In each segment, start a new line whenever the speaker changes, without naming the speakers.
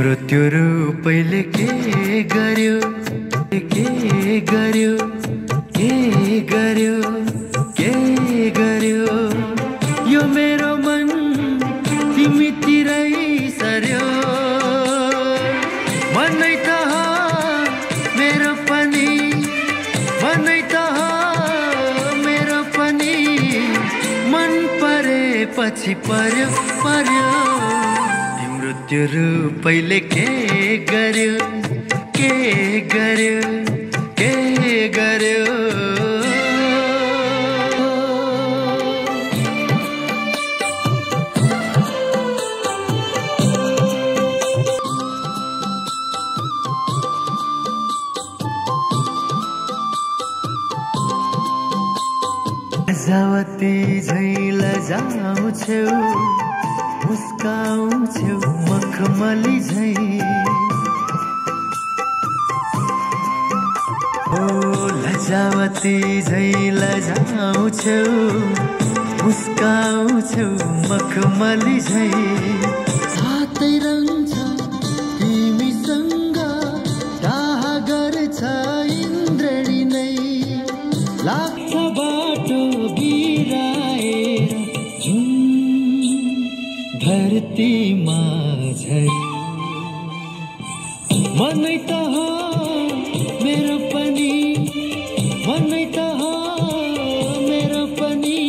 तिम्रो त्यो रूपैले के गर्यो के गर्यो के गर्यो के गर्यो यो मेरो मन तिमीतिरै सर्यो मनै त मेरो पनि मनै त मेरो पनि मन परेपछि पर्यो पर्यो तिम्रो त्यो रूपैले के गर्यो के गर्यो के गर्यो लजावती झै लजाउँछौ मुस्काउँछौ मखमली झै ओ लजावती झै लजाउँछौ मुस्काउँछौ मखमली झै सातै रङ छ तिमीसँग डाह गर्छ इन्द्रणी नै लाग्छ बाटो बिराएर धरतीमा झरी मनै त मेरो पनि मनै त मेरो पनि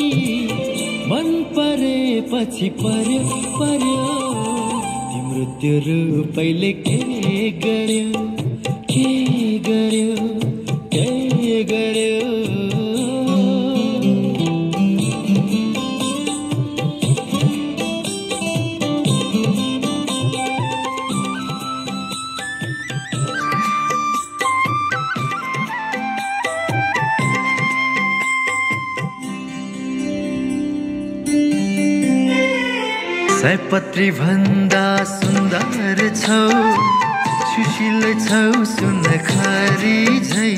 मन परेपछि पर्यो पर्यो तिम्रो त्यो रूपैले के गर्यो के गर्यो के गर्यो सयपत्री भन्दा सुन्दर छौ सुशील छौ सुनखरी झै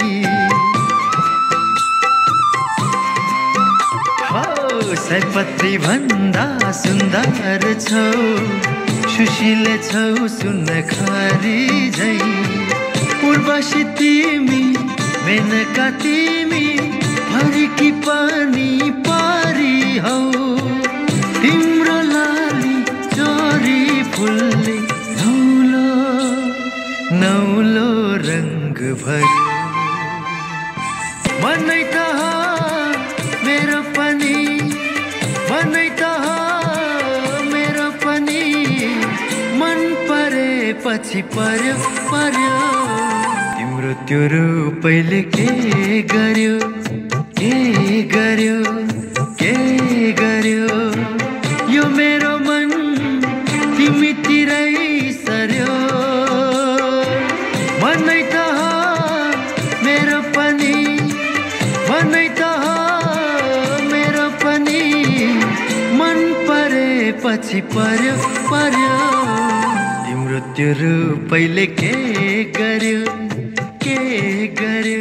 हो सयपत्री भन्दा सुन्दर छौ सुशील छौ सुनखरी झै उर्वशी तिमी मेनका तिमी फर्की पनि पारी हौ तिम्रो लाली चोरी फुलले नौलो नौलो रंग भर मनै त मेरो पनि मनै त मेरो पनि मन परेपछि पर्यो पर्यो तिम्रो त्यो रूपैले के गर्यो के गर्यो के गर्यो यो मेरो मन तिमीतिरै सर्यो मनै त मेरो पनि मनै त मेरो पनि मन परेपछि पर्यो पर्यो तिम्रो त्यो रूपैले के गर्यो के गर्यो